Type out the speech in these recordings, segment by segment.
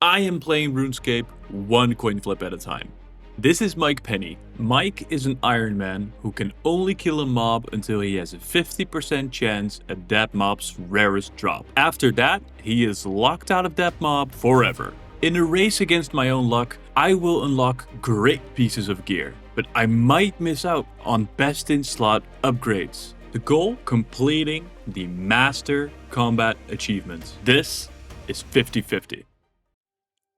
I am playing RuneScape one coin flip at a time. This is Mike Penny. Mike is an Ironman who can only kill a mob until he has a 50% chance at that mob's rarest drop. After that, he is locked out of that mob forever. In a race against my own luck, I will unlock great pieces of gear, but I might miss out on best in slot upgrades. The goal? Completing the Master Combat Achievements. This is 50-50.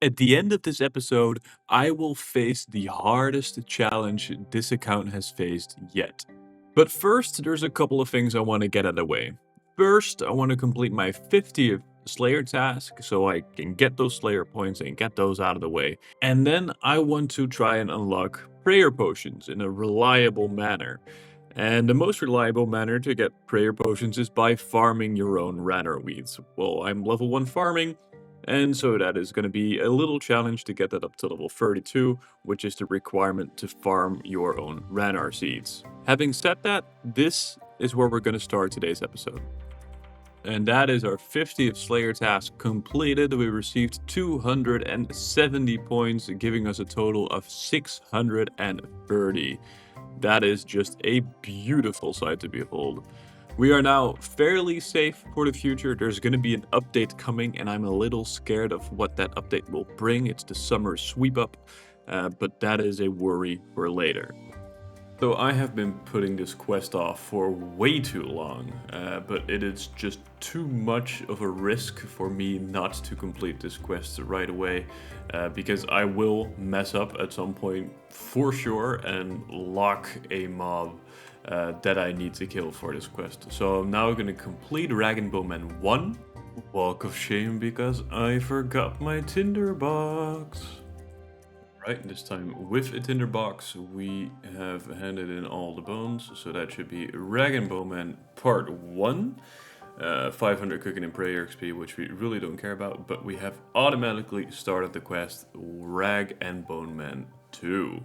At the end of this episode, I will face the hardest challenge this account has faced yet. But first, there's a couple of things I want to get out of the way. First, I want to complete my 50th Slayer task, so I can get those Slayer points and get those out of the way. And then I want to try and unlock prayer potions in a reliable manner. And the most reliable manner to get prayer potions is by farming your own Ranner weeds. Well, I'm level 1 farming, and so that is going to be a little challenge to get that up to level 32, which is the requirement to farm your own Ranner seeds. Having said that, this is where we're going to start today's episode. And that is our 50th Slayer task completed. We received 270 points, giving us a total of 630. That is just a beautiful sight to behold. We are now fairly safe for the future. There's going to be an update coming, and I'm a little scared of what that update will bring. It's the summer sweep up, but that is a worry for later. So I have been putting this quest off for way too long, but it is just too much of a risk for me not to complete this quest right away, because I will mess up at some point for sure and lock a mob that I need to kill for this quest. So I'm now going to complete Rag and Bowman 1. Walk of shame because I forgot my tinderbox. Right, this time with a tinderbox we have handed in all the bones, so that should be Rag and Bowman Part 1. 500 cooking and prayer XP, which we really don't care about, but we have automatically started the quest Rag and Bowman 2.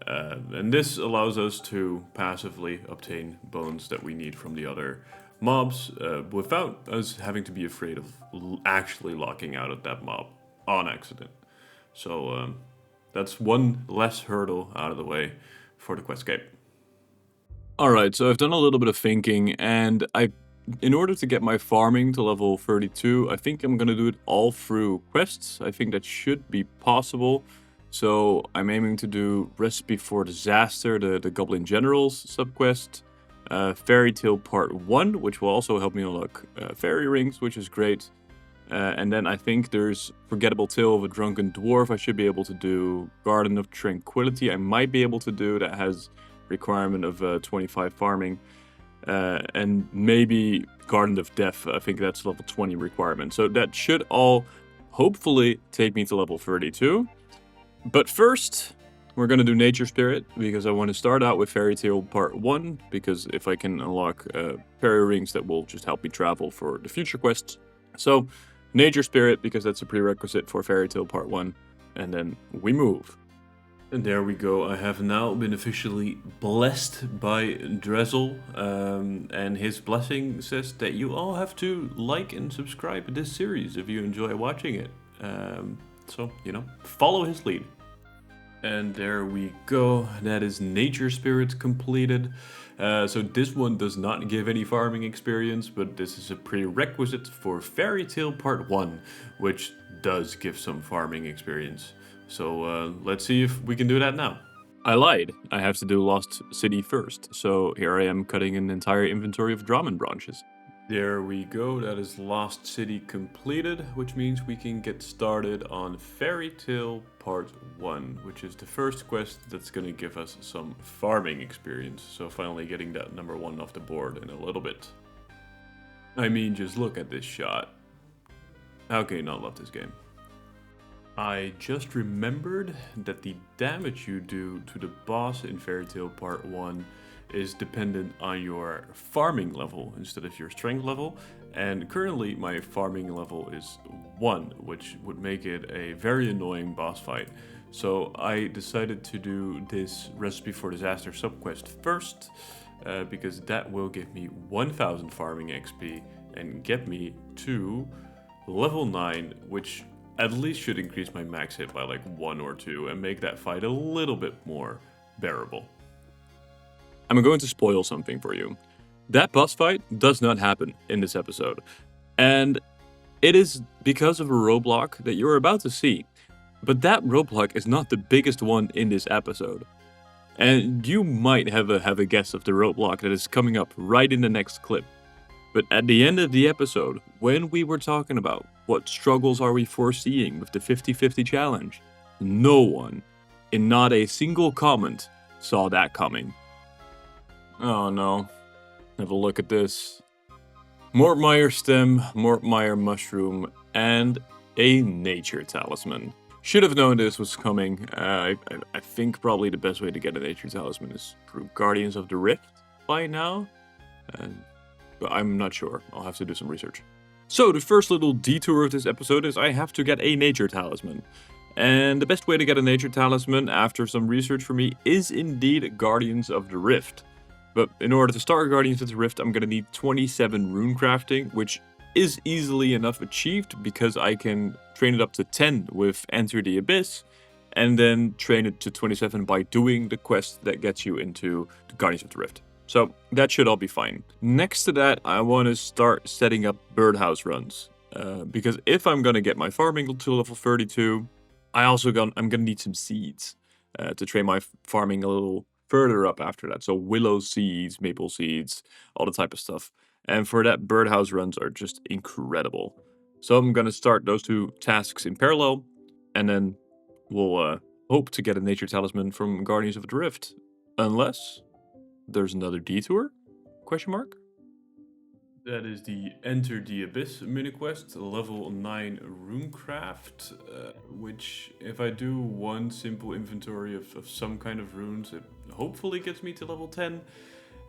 And this allows us to passively obtain bones that we need from the other mobs without us having to be afraid of actually locking out of that mob on accident. So that's one less hurdle out of the way for the questscape. Alright, so I've done a little bit of thinking, and in order to get my farming to level 32, I think I'm going to do it all through quests. I think that should be possible. So I'm aiming to do Recipe for Disaster, the Goblin Generals subquest, Fairy Tale Part 1, which will also help me unlock fairy rings, which is great. And then I think there's Forgettable Tale of a Drunken Dwarf. I should be able to do Garden of Tranquility. I might be able to do, that has requirement of 25 farming. And maybe Garden of Death, I think that's level 20 requirement. So that should all hopefully take me to level 32. But first, we're going to do Nature Spirit, because I want to start out with Fairy Tale Part 1, because if I can unlock fairy rings, that will just help me travel for the future quests. So, Nature Spirit, because that's a prerequisite for Fairy Tale Part 1, and then we move. And there we go, I have now been officially blessed by Drezel, and his blessing says that you all have to like and subscribe this series if you enjoy watching it. So, follow his lead. And there we go. That is Nature Spirit completed. So this one does not give any farming experience, but this is a prerequisite for Fairy Tale Part 1, which does give some farming experience. So let's see if we can do that now. I lied. I have to do Lost City first. So here I am cutting an entire inventory of Draman branches. There we go, that is Lost City completed, which means we can get started on Fairy Tale Part 1, which is the first quest that's going to give us some farming experience. So finally getting that number 1 off the board in a little bit. I mean, just look at this shot. How can you not love this game? I just remembered that the damage you do to the boss in Fairy Tale Part 1 is dependent on your farming level instead of your strength level, and currently my farming level is 1, which would make it a very annoying boss fight. So I decided to do this Recipe for Disaster subquest first, because that will give me 1000 farming XP and get me to level 9, which at least should increase my max hit by like 1 or 2 and make that fight a little bit more bearable. I'm going to spoil something for you. That boss fight does not happen in this episode. And it is because of a roadblock that you're about to see. But that roadblock is not the biggest one in this episode. And you might have a guess of the roadblock that is coming up right in the next clip. But at the end of the episode, when we were talking about what struggles are we foreseeing with the 50-50 challenge, no one, in not a single comment, saw that coming. Oh no. Have a look at this. Mortmire stem, Mortmire mushroom, and a nature talisman. Should have known this was coming. I think probably the best way to get a nature talisman is through Guardians of the Rift by now. But I'm not sure. I'll have to do some research. So the first little detour of this episode is I have to get a nature talisman. And the best way to get a nature talisman, after some research for me, is indeed Guardians of the Rift. But in order to start Guardians of the Rift, I'm going to need 27 rune crafting, which is easily enough achieved because I can train it up to 10 with Enter the Abyss, and then train it to 27 by doing the quest that gets you into the Guardians of the Rift. So that should all be fine. Next to that, I want to start setting up birdhouse runs. Because if I'm going to get my farming to level 32, I'm going to need some seeds to train my farming a little further up after that. So willow seeds, maple seeds, all the type of stuff. And for that, birdhouse runs are just incredible. So I'm going to start those two tasks in parallel, and then we'll hope to get a nature talisman from Guardians of the Rift. Unless there's another detour? Question mark? That is the Enter the Abyss mini quest, level 9 runecraft, which if I do one simple inventory of some kind of runes, it hopefully gets me to level 10.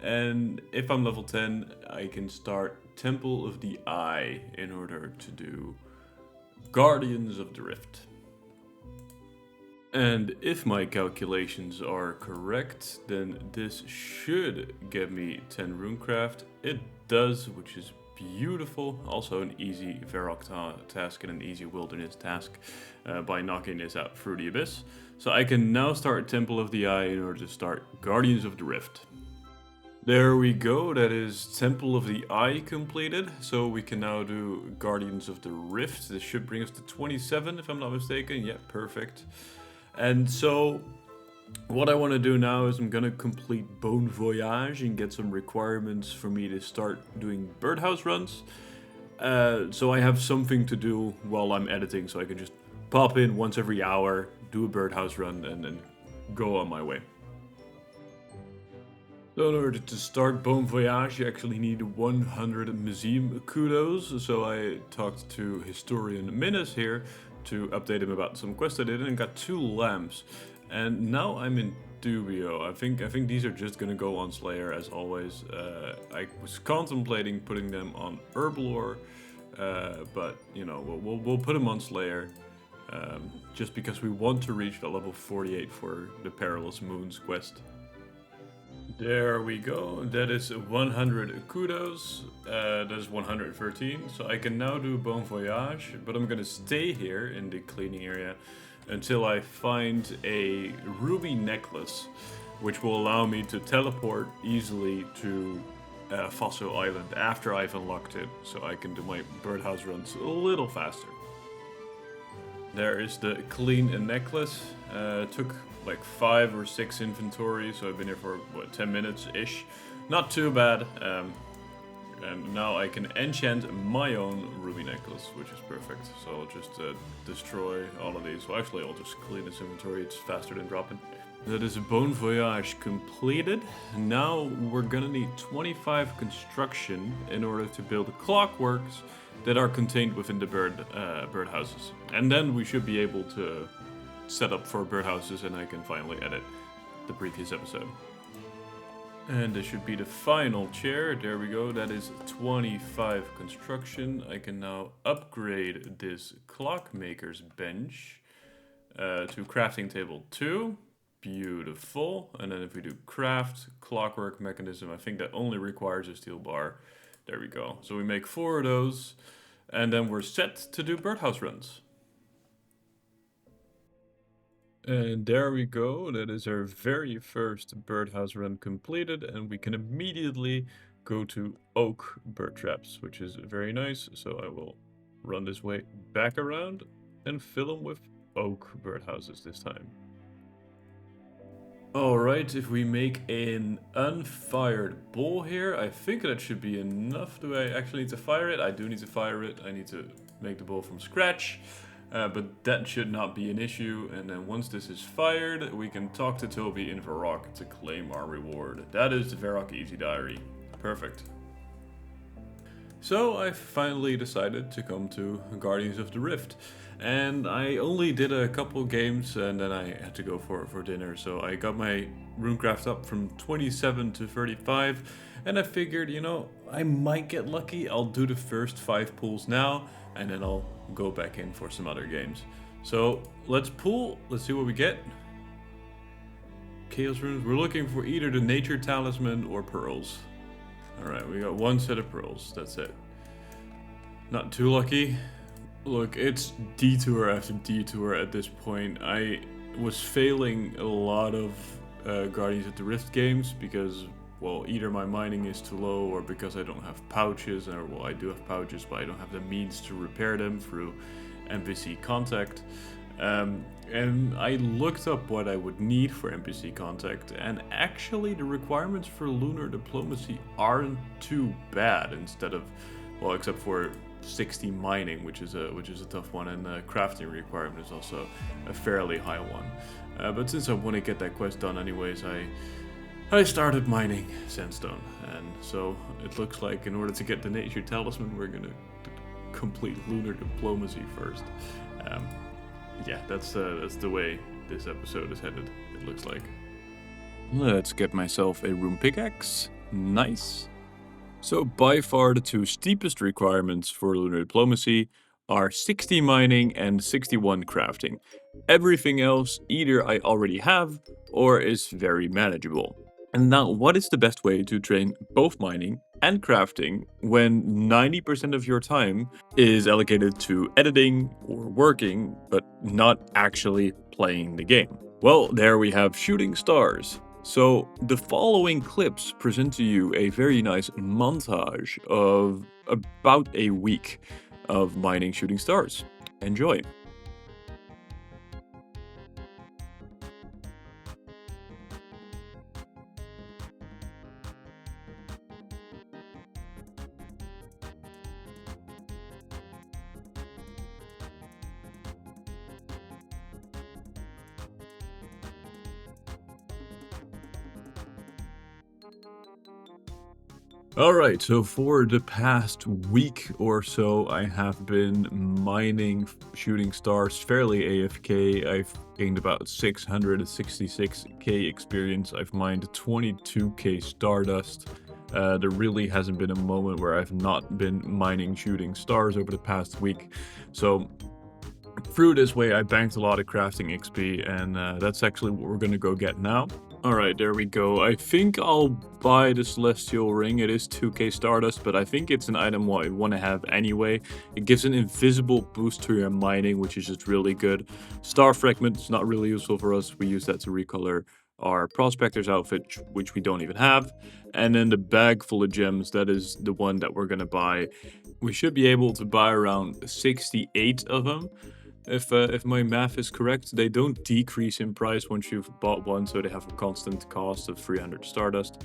And if I'm level 10, I can start Temple of the Eye in order to do Guardians of the Rift. And if my calculations are correct, then this should get me 10 runecraft. It does, which is beautiful. Also an easy Varrock task and an easy wilderness task by knocking this out through the abyss. So I can now start Temple of the Eye in order to start Guardians of the Rift. There we go, that is Temple of the Eye completed. So we can now do Guardians of the Rift. This should bring us to 27 if I'm not mistaken. Yeah, perfect. And so what I want to do now is I'm going to complete Bon Voyage and get some requirements for me to start doing birdhouse runs. So I have something to do while I'm editing, so I can just pop in once every hour, do a birdhouse run, and then go on my way. So in order to start Bon Voyage, you actually need 100 museum kudos. So I talked to historian Minus here to update him about some quests I did, and got 2 lamps. And now I'm in dubio. I think these are just gonna go on Slayer as always. I was contemplating putting them on Herblore, but you know, we'll put them on Slayer. Just because we want to reach the level 48 for the Perilous Moons quest. There we go, that is 100 kudos, that is 113, so I can now do Bon Voyage, but I'm gonna stay here in the cleaning area until I find a ruby necklace, which will allow me to teleport easily to Fossil Island after I've unlocked it, so I can do my birdhouse runs a little faster. There is the clean necklace, took like 5 or 6 inventory, so I've been here for what, 10 minutes-ish. Not too bad. And now I can enchant my own ruby necklace, which is perfect. So I'll just destroy all of these. Well, actually, I'll just clean this inventory. It's faster than dropping. That is a Bon Voyage completed. Now we're gonna need 25 construction in order to build clockworks that are contained within the birdhouses. And then we should be able to set up for birdhouses, and I can finally edit the previous episode. And this should be the final chair. There we go. That is 25 construction. I can now upgrade this clockmaker's bench to crafting table 2. Beautiful. And then if we do craft clockwork mechanism, I think that only requires a steel bar. There we go. So we make 4 of those, and then we're set to do birdhouse runs. And there we go. That is our very first birdhouse run completed, and we can immediately go to oak bird traps, which is very nice. So I will run this way back around and fill them with oak birdhouses this time. Alright, if we make an unfired bull here, I think that should be enough. Do I actually need to fire it? I do need to fire it. I need to make the bull from scratch. But that should not be an issue, and then once this is fired, we can talk to Toby in Varrock to claim our reward. That is the Varrock Easy Diary. Perfect. So I finally decided to come to Guardians of the Rift, and I only did a couple games and then I had to go for dinner, so I got my runecraft up from 27 to 35, and I figured, you know, I might get lucky. I'll do the first 5 pulls now, and then I'll go back in for some other games. So let's pull, let's see what we get. Chaos runes, we're looking for either the nature talisman or pearls. Alright, we got 1 set of pearls, that's it. Not too lucky. Look, it's detour after detour at this point. I was failing a lot of Guardians of the Rift games because, well, either my mining is too low or because I don't have pouches, or well, I do have pouches, but I don't have the means to repair them through NPC contact. And I looked up what I would need for NPC contact, and actually the requirements for lunar diplomacy aren't too bad. Instead of, well, except for 60 mining, which is a tough one, and the crafting requirement is also a fairly high one. But since I want to get that quest done anyways, I started mining sandstone, and so it looks like in order to get the nature talisman, we're gonna complete lunar diplomacy first. Yeah, that's the way this episode is headed, it looks like. Let's get myself a rune pickaxe. Nice. So by far the 2 steepest requirements for lunar diplomacy are 60 mining and 61 crafting. Everything else either I already have or is very manageable. And now, what is the best way to train both mining and crafting when 90% of your time is allocated to editing or working, but not actually playing the game? Well, there we have shooting stars. So the following clips present to you a very nice montage of about a week of mining shooting stars. Enjoy. Alright, so for the past week or so, I have been mining shooting stars fairly AFK. I've gained about 666k experience. I've mined 22k stardust. There really hasn't been a moment where I've not been mining shooting stars over the past week. So through this way, I banked a lot of crafting XP, and that's actually what we're going to go get now. Alright, there we go. I think I'll buy the Celestial Ring. It is 2k Stardust, but I think it's an item I want to have anyway. It gives an invisible boost to your mining, which is just really good. Star Fragment is not really useful for us. We use that to recolor our Prospector's outfit, which we don't even have. And then the bag full of gems, that is the one that we're going to buy. We should be able to buy around 68 of them. If my math is correct, they don't decrease in price once you've bought one, so they have a constant cost of 300 Stardust.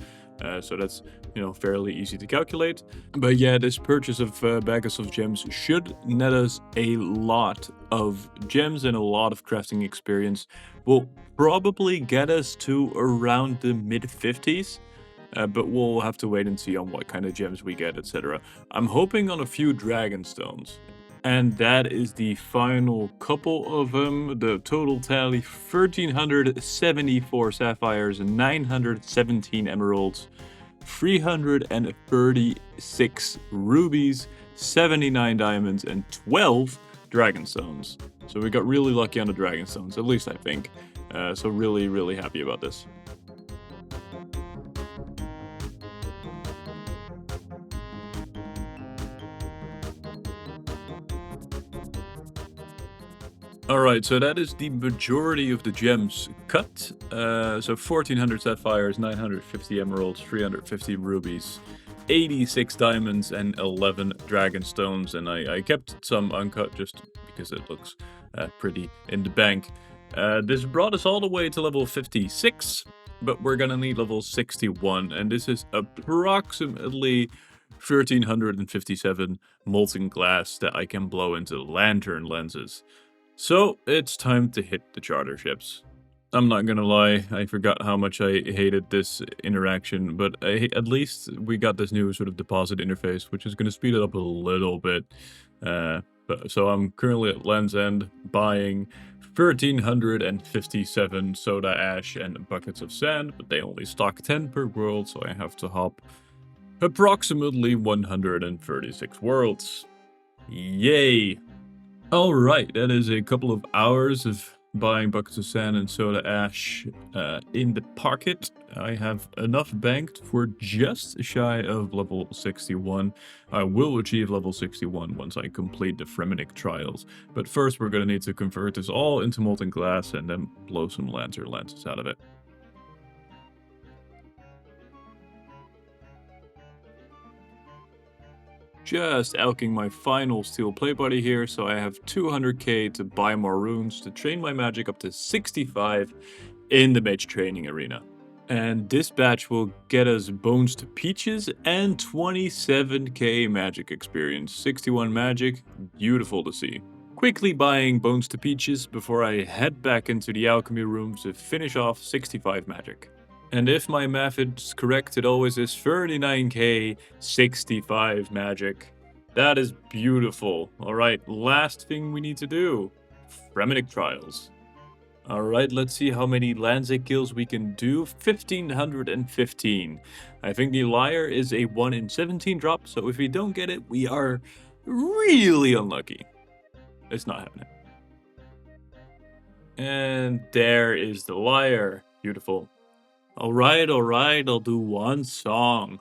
So that's, you know, fairly easy to calculate. But yeah, this purchase of bags of gems should net us a lot of gems and a lot of crafting experience. Will probably get us to around the mid-50s. But we'll have to wait and see on what kind of gems we get, etc. I'm hoping on a few dragon stones. And that is the final couple of them. The total tally, 1,374 sapphires, 917 emeralds, 336 rubies, 79 diamonds, and 12 dragonstones. So we got really lucky on the dragonstones, at least I think. So really, really happy about this. Alright, so that is the majority of the gems cut. So 1400 sapphires, 950 emeralds, 350 rubies, 86 diamonds, and 11 dragon stones. And I kept some uncut just because it looks pretty in the bank. This brought us all the way to level 56, but we're gonna need level 61. And this is approximately 1357 molten glass that I can blow into lantern lenses. So, it's time to hit the charter ships. I'm not gonna lie, I forgot how much I hated this interaction, but at least we got this new sort of deposit interface, which is gonna speed it up a little bit. So I'm currently at Land's End buying 1357 soda ash and buckets of sand, but they only stock 10 per world, so I have to hop approximately 136 worlds. Yay! Alright, that is a couple of hours of buying buckets of sand and soda ash in the pocket. I have enough banked for just shy of level 61. I will achieve level 61 once I complete the Fremennik trials. But first we're going to need to convert this all into molten glass and then blow some lantern lenses out of it. Just alching my final steel plate body here, so I have 200k to buy more runes to train my magic up to 65 in the mage training arena. And this batch will get us bones to peaches and 27k magic experience. 61 magic, beautiful to see. Quickly buying bones to peaches before I head back into the alchemy room to finish off 65 magic. And if my math is correct, it always is 39k, 65 magic. That is beautiful. Alright, last thing we need to do. Fremennik trials. Alright, let's see how many Landsec kills we can do. 1515. I think the Liar is a 1 in 17 drop, so if we don't get it, we are really unlucky. It's not happening. And there is the Liar. Beautiful. Alright, I'll do one song.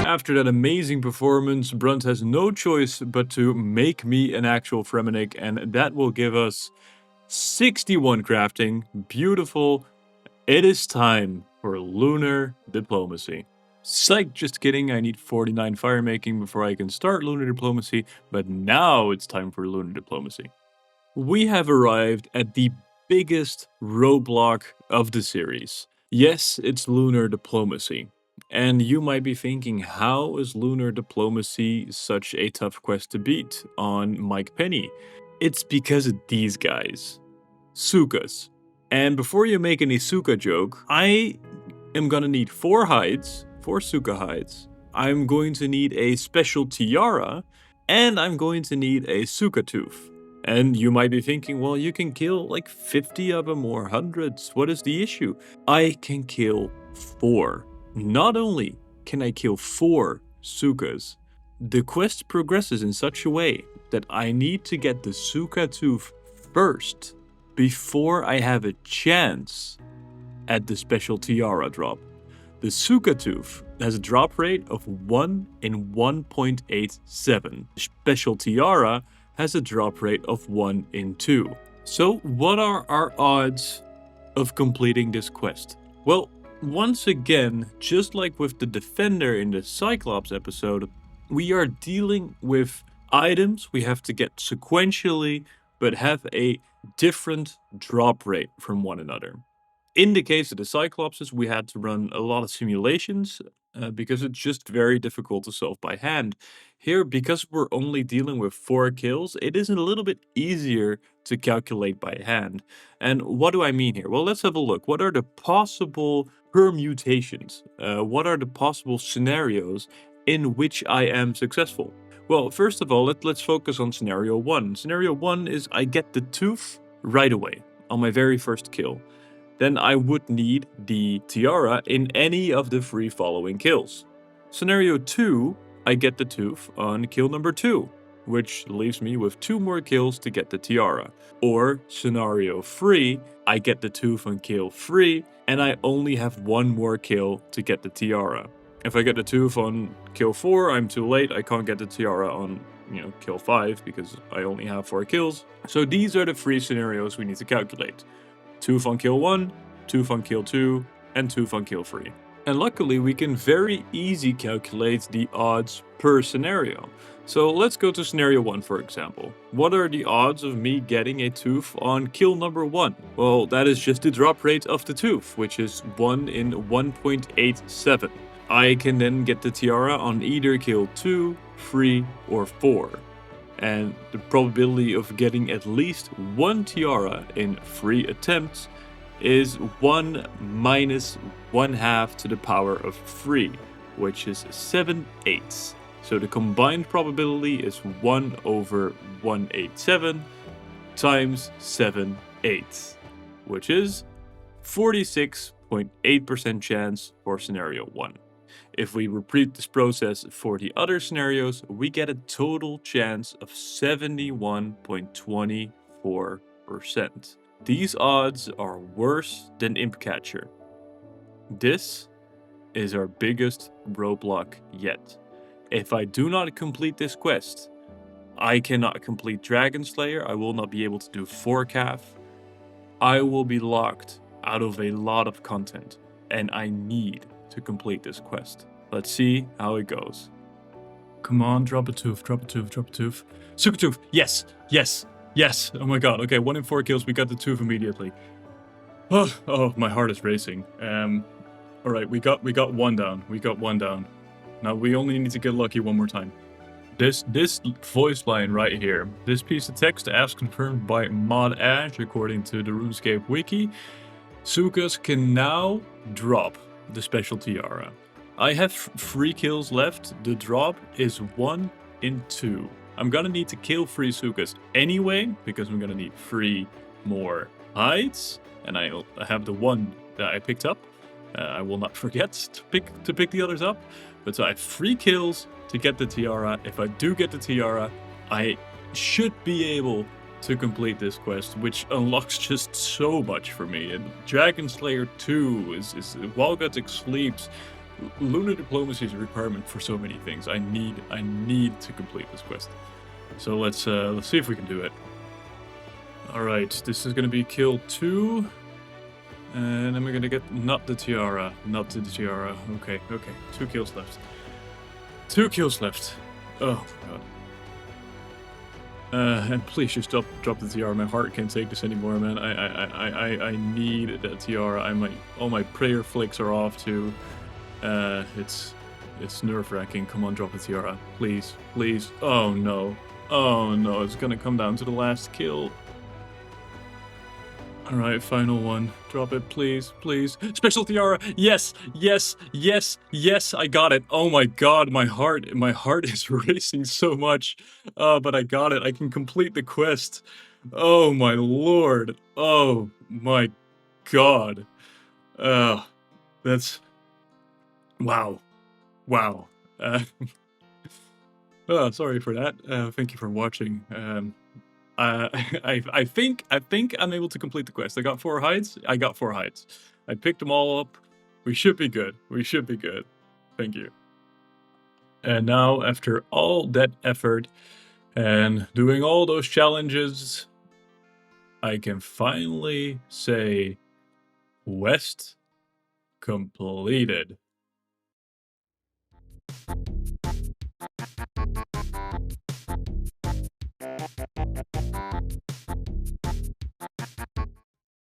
After that amazing performance, Brunt has no choice but to make me an actual Fremennik, and that will give us 61 crafting. Beautiful. It is time for Lunar Diplomacy. Psych, just kidding, I need 49 firemaking before I can start Lunar Diplomacy, but now it's time for Lunar Diplomacy. We have arrived at the biggest roadblock of the series. Yes, it's Lunar Diplomacy. And you might be thinking, how is Lunar Diplomacy such a tough quest to beat on Mike Penny? It's because of these guys. Sukas. And before you make any Suka joke, I am gonna need 4 hides. 4 Suka hides. I'm going to need a special tiara, and I'm going to need a Suka tooth. And you might be thinking, well, you can kill like 50 of them or hundreds. What is the issue? I can kill 4. Not only can I kill 4 Sukas, the quest progresses in such a way that I need to get the Suka tooth first before I have a chance at the special tiara drop. The Suka tooth has a drop rate of 1 in 1.87. The special tiara has a drop rate of 1 in 2. So what are our odds of completing this quest? Well, once again, just like with the Defender in the Cyclops episode, we are dealing with items we have to get sequentially, but have a different drop rate from one another. In the case of the Cyclopses, we had to run a lot of simulations because it's just very difficult to solve by hand. Here, because we're only dealing with 4 kills, it is a little bit easier to calculate by hand. And what do I mean here? Well, let's have a look. What are the possible permutations? What are the possible scenarios in which I am successful? Well, first of all, let's focus on scenario 1. Scenario 1 is I get the tooth right away on my very first kill. Then I would need the tiara in any of the 3 following kills. Scenario 2, I get the tooth on kill number 2. which leaves me with 2 more kills to get the tiara. Or scenario 3, I get the tooth on kill 3, and I only have 1 more kill to get the tiara. If I get the tooth on kill 4, I'm too late, I can't get the tiara on, kill 5, because I only have 4 kills. So these are the 3 scenarios we need to calculate. Tooth on kill 1, tooth on kill 2, and tooth on kill 3. And luckily we can very easy calculate the odds per scenario. So let's go to scenario 1 for example. What are the odds of me getting a tooth on kill number 1? Well, that is just the drop rate of the tooth, which is 1 in 1.87. I can then get the tiara on either kill 2, 3, or 4. And the probability of getting at least 1 tiara in 3 attempts is 1 minus 1/2 to the power of 3, which is 7/8. So the combined probability is 1 over 187 times 7/8, which is 46.8% chance for scenario 1. If we repeat this process for the other scenarios, we get a total chance of 71.24%. These odds are worse than Imp Catcher. This is our biggest roadblock yet. If I do not complete this quest, I cannot complete Dragon Slayer, I will not be able to do Forecalf. I will be locked out of a lot of content, and I need to complete this quest. Let's see how it goes. Come on, drop a tooth, drop a tooth, drop a tooth. Super tooth, yes, yes, yes. Oh my god, okay, 1 in 4 kills, we got the tooth immediately. Oh, my heart is racing. Alright, we got 1 down, we got 1 down. Now we only need to get lucky 1 more time. This voice line right here, this piece of text as confirmed by Mod Ash according to the RuneScape wiki, Sukas can now drop the special tiara. I have 3 kills left. The drop is 1 in 2. I'm gonna need to kill 3 Sukas anyway, because I'm gonna need 3 more hides, and I have the 1 that I picked up. I will not forget to pick the others up. But so I have 3 kills to get the tiara. If I do get the tiara, I should be able to complete this quest, which unlocks just so much for me. And Dragon Slayer 2 is Wild Gods Sleeps. Lunar Diplomacy is a requirement for so many things. I need to complete this quest. So let's see if we can do it. All right, this is gonna be kill 2, and then we're gonna get not the tiara. Okay, 2 kills left. 2 kills left. Oh my god. And please just drop the tiara. My heart can't take this anymore, man. I need that tiara. All my prayer flicks are off too. It's nerve-wracking. Come on, drop the tiara, please. Oh no, it's gonna come down to the last kill. All right, final one. Drop it, please. Special tiara. Yes. I got it. Oh my god, my heart is racing so much. But I got it. I can complete the quest. Oh my lord. Oh my god. That's wow. Sorry for that. Thank you for watching. I think I'm able to complete the quest. I got 4 hides. I picked them all up. We should be good. Thank you. And now, after all that effort and doing all those challenges, I can finally say quest completed.